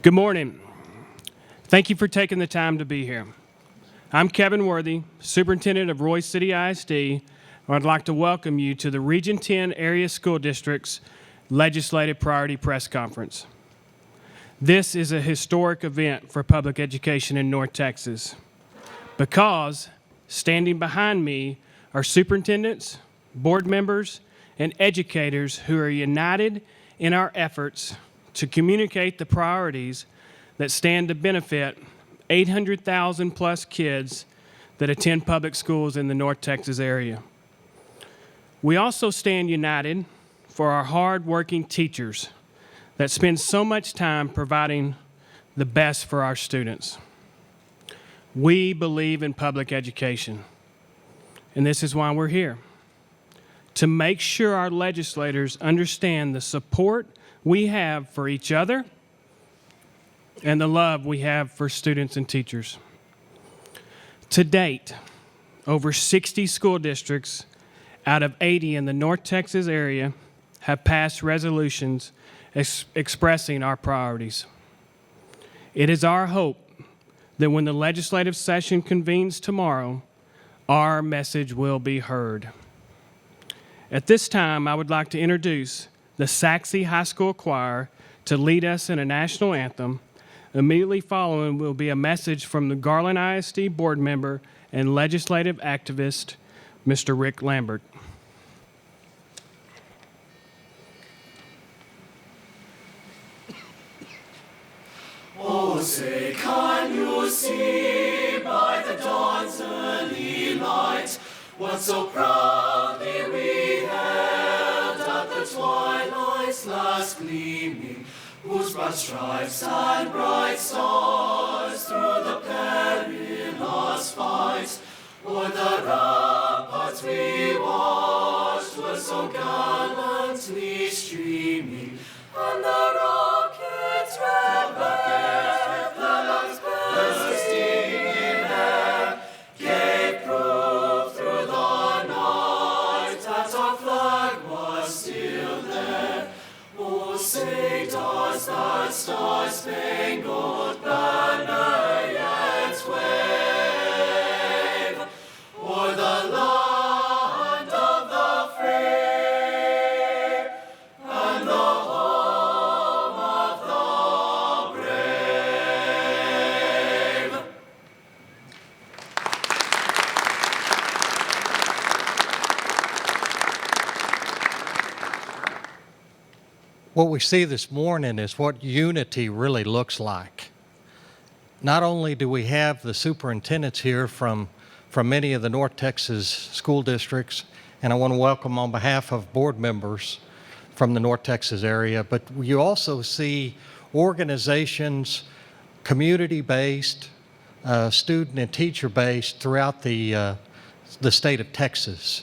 Good morning. Thank you for taking the time to be here. I'm Kevin Worthy, Superintendent of Royse City ISD, and I'd like to welcome you to the Region 10 Area School District's Legislative Priority Press Conference. This is a historic event for public education in North Texas because standing behind me are superintendents, board members, and educators who are united in our efforts to communicate the priorities that stand to benefit 800,000 plus kids that attend public schools in the North Texas area. We also stand united for our hard-working teachers that spend so much time providing the best for our students. We believe in public education, and this is why we're here, to make sure our legislators understand the support we have for each other and the love we have for students and teachers. To date, over 60 school districts out of 80 in the North Texas area have passed resolutions expressing our priorities. It is our hope that when the legislative session convenes tomorrow, our message will be heard. At this time, I would like to introduce the Sachse High School Choir to lead us in a national anthem. Immediately following will be a message from the Garland ISD board member and legislative activist, Mr. Rick Lambert. Oh, say, can you see by the dawn's early light what so proudly we held at the twilight's last gleaming, whose broad stripes and bright stars through the perilous fight o'er the ramparts we watched were so gallantly streaming, and the rockets red wave, the guns bursting in air, gave proof through the night that our flag was still there. Oh, say does that star-spangled banner yet wave o'er the land of the free and the home of the brave? What we see this morning is what unity really looks like. Not only do we have the superintendents here from many of the North Texas school districts, and I want to welcome on behalf of board members from the North Texas area, but you also see organizations, community-based, student and teacher-based throughout the state of Texas.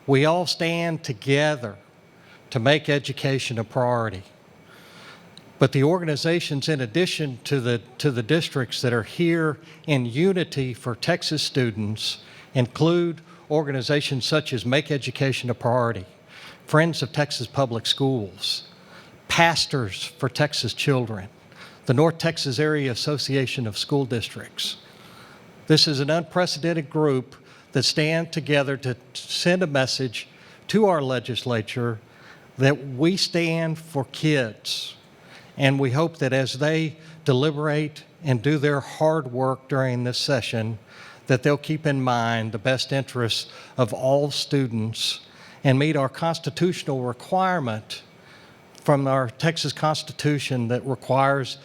We all stand together to make education a priority. But the organizations, in addition to the districts that are here in unity for Texas students, include organizations such as Make Education a Priority, Friends of Texas Public Schools, Pastors for Texas Children, the North Texas Area Association of School Districts. This is an unprecedented group that stand together to send a message to our legislature that we stand for kids, and we hope that as they deliberate and do their hard work during this session, that they'll keep in mind the best interests of all students and meet our constitutional requirement from our Texas Constitution that requires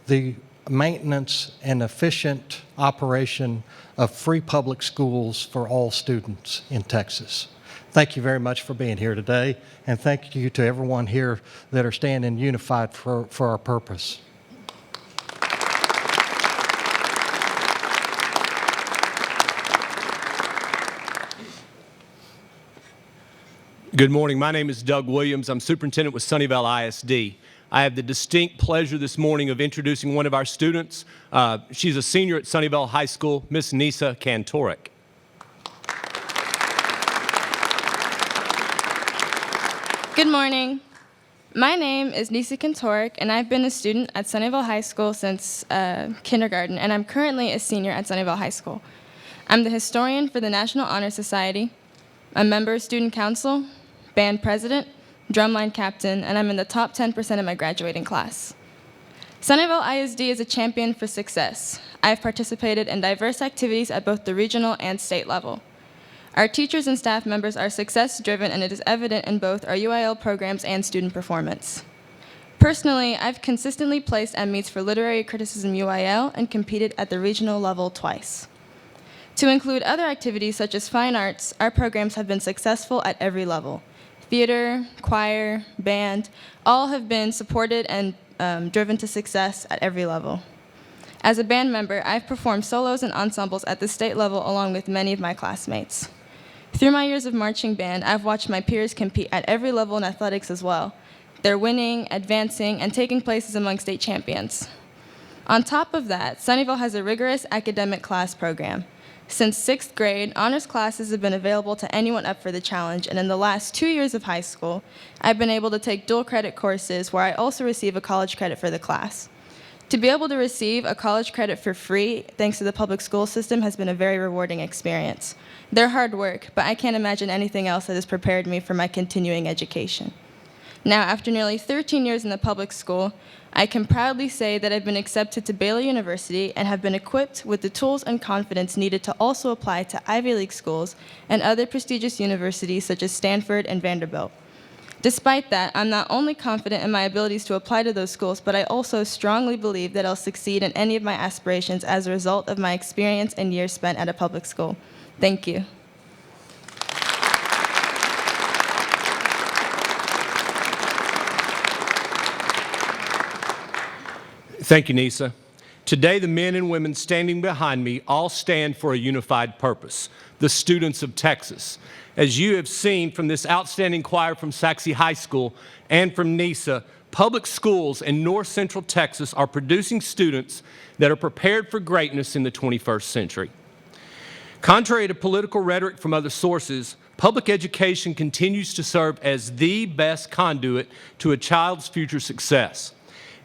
the maintenance and efficient operation of free public schools for all students in Texas. Thank you very much for being here today, and thank you to everyone here that are standing unified for our purpose. Good morning. My name is Doug Williams. I'm superintendent with Sunnyvale ISD. I have the distinct pleasure this morning of introducing one of our students. She's a senior at Sunnyvale High School, Miss Nisa Kantorek. Good morning. My name is Nisa Kantorek, and I've been a student at Sunnyvale High School since kindergarten, and I'm currently a senior at Sunnyvale High School. I'm the historian for the National Honor Society, a member of Student Council, band president, drumline captain, and I'm in the top 10% of my graduating class. Sunnyvale ISD is a champion for success. I've participated in diverse activities at both the regional and state level. Our teachers and staff members are success-driven, and it is evident in both our UIL programs and student performance. Personally, I've consistently placed at meets for literary criticism UIL and competed at the regional level twice. To include other activities such as fine arts, our programs have been successful at every level. Theater, choir, band, all have been supported and driven to success at every level. As a band member, I've performed solos and ensembles at the state level along with many of my classmates. Through my years of marching band, I've watched my peers compete at every level in athletics as well. They're winning, advancing, and taking places among state champions. On top of that, Sunnyvale has a rigorous academic class program. Since 6th grade, honors classes have been available to anyone up for the challenge, and in the last 2 years of high school, I've been able to take dual credit courses where I also receive a college credit for the class. To be able to receive a college credit for free, thanks to the public school system, has been a very rewarding experience. They're hard work, but I can't imagine anything else that has prepared me for my continuing education. Now, after nearly 13 years in the public school, I can proudly say that I've been accepted to Baylor University and have been equipped with the tools and confidence needed to also apply to Ivy League schools and other prestigious universities such as Stanford and Vanderbilt. Despite that, I'm not only confident in my abilities to apply to those schools, but I also strongly believe that I'll succeed in any of my aspirations as a result of my experience and years spent at a public school. Thank you. Thank you, Nisa. Today, the men and women standing behind me all stand for a unified purpose, the students of Texas. As you have seen from this outstanding choir from Sachse High School and from Nisa, public schools in North Central Texas are producing students that are prepared for greatness in the 21st century. Contrary to political rhetoric from other sources, public education continues to serve as the best conduit to a child's future success.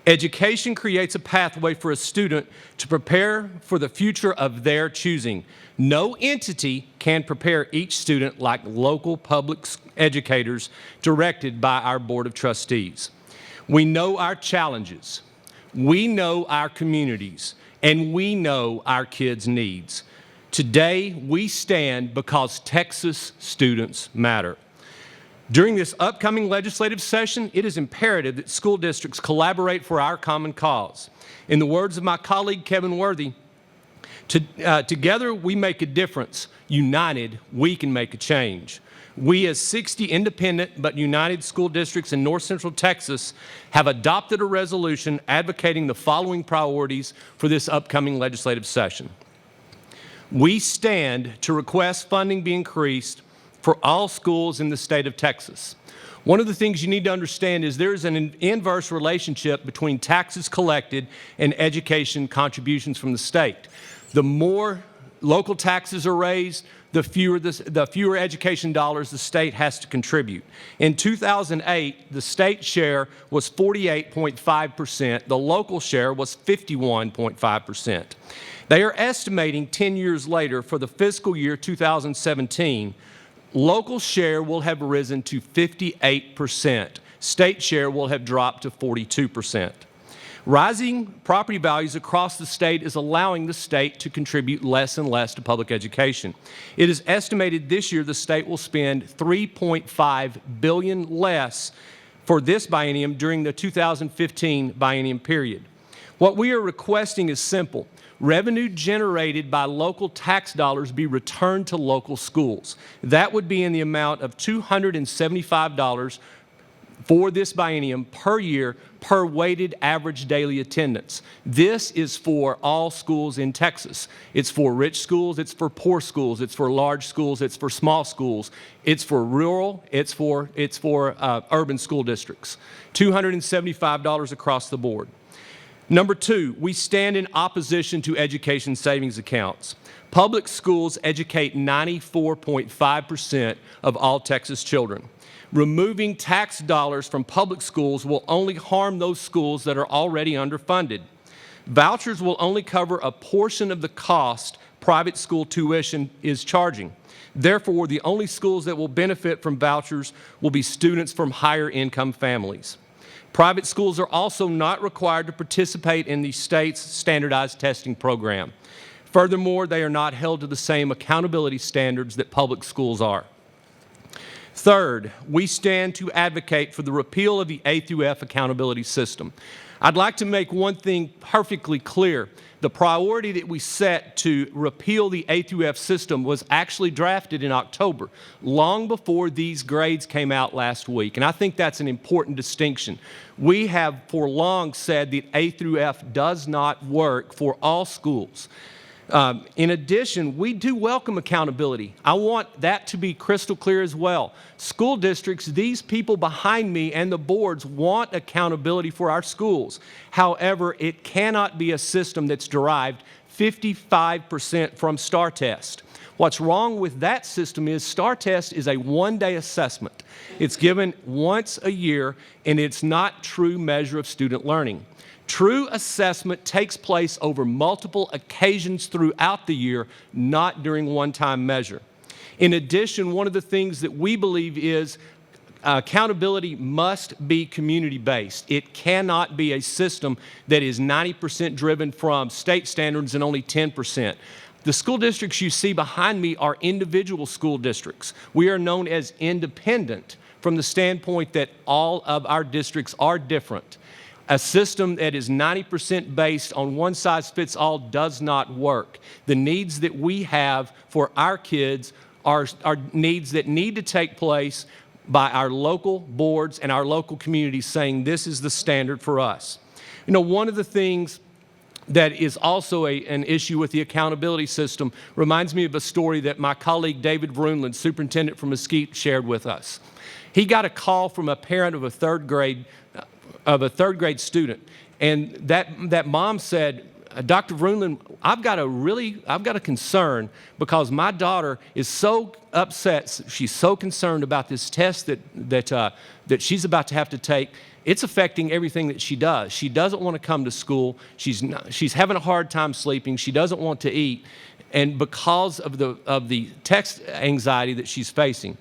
Education creates a pathway for a student to prepare for the future of their choosing. No entity can prepare each student like local public educators directed by our Board of Trustees. We know our challenges, we know our communities, and we know our kids' needs. Today, we stand because Texas students matter. During this upcoming legislative session, it is imperative that school districts collaborate for our common cause. In the words of my colleague Kevin Worthy, together we make a difference. United, we can make a change. We, as 60 independent but united school districts in North Central Texas, have adopted a resolution advocating the following priorities for this upcoming legislative session. We stand to request funding be increased for all schools in the state of Texas. One of the things you need to understand is there is an inverse relationship between taxes collected and education contributions from the state. The more local taxes are raised, the fewer education dollars the state has to contribute. In 2008, the state share was 48.5%. The local share was 51.5%. They are estimating 10 years later for the fiscal year 2017, local share will have risen to 58%. State share will have dropped to 42%. Rising property values across the state is allowing the state to contribute less and less to public education. It is estimated this year the state will spend $3.5 billion less for this biennium during the 2015 biennium period. What we are requesting is simple. Revenue generated by local tax dollars be returned to local schools. That would be in the amount of $275 for this biennium per year per weighted average daily attendance. This is for all schools in Texas. It's for rich schools, it's for poor schools, it's for large schools, it's for small schools, it's for rural, it's for urban school districts. $275 across the board. Number two, we stand in opposition to education savings accounts. Public schools educate 94.5% of all Texas children. Removing tax dollars from public schools will only harm those schools that are already underfunded. Vouchers will only cover a portion of the cost private school tuition is charging. Therefore, the only schools that will benefit from vouchers will be students from higher income families. Private schools are also not required to participate in the state's standardized testing program. Furthermore, they are not held to the same accountability standards that public schools are. Third, we stand to advocate for the repeal of the A through F accountability system. I'd like to make one thing perfectly clear. The priority that we set to repeal the A through F system was actually drafted in October, long before these grades came out last week. And I think that's an important distinction. We have for long said that A through F does not work for all schools. In addition, we do welcome accountability. I want that to be crystal clear as well. School districts, these people behind me and the boards want accountability for our schools. However, it cannot be a system that's derived 55% from STAR Test. What's wrong with that system is STAR Test is a one-day assessment. It's given once a year, and it's not true measure of student learning. True assessment takes place over multiple occasions throughout the year, not during one-time measure. In addition, one of the things that we believe is accountability must be community-based. It cannot be a system that is 90% driven from state standards and only 10%. The school districts you see behind me are individual school districts. We are known as independent from the standpoint that all of our districts are different. A system that is 90% based on one-size-fits-all does not work. The needs that we have for our kids are needs that need to take place by our local boards and our local communities saying this is the standard for us. You know, one of the things that is also an issue with the accountability system reminds me of a story that my colleague David Vroonland, superintendent from Mesquite, shared with us. He got a call from a parent of a third grade student, and that mom said, Dr. Vroonland, I've got a concern because my daughter is so upset. She's so concerned about this test that she's about to have to take. It's affecting everything that she does. She doesn't want to come to school. She's having a hard time sleeping. She doesn't want to eat, and because of the test anxiety that she's facing.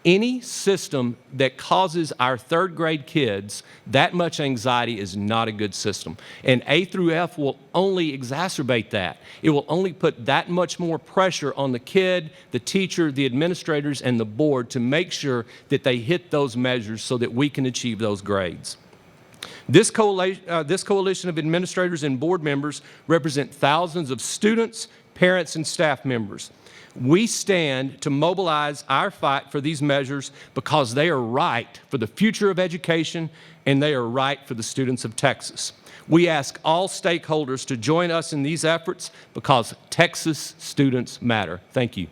Any system that causes our third grade kids that much anxiety is not a good system. And A through F will only exacerbate that. It will only put that much more pressure on the kid, the teacher, the administrators, and the board to make sure that they hit those measures so that we can achieve those grades. This coalition of administrators and board members represent thousands of students, parents, and staff members. We stand to mobilize our fight for these measures because they are right for the future of education and they are right for the students of Texas. We ask all stakeholders to join us in these efforts because Texas students matter. Thank you.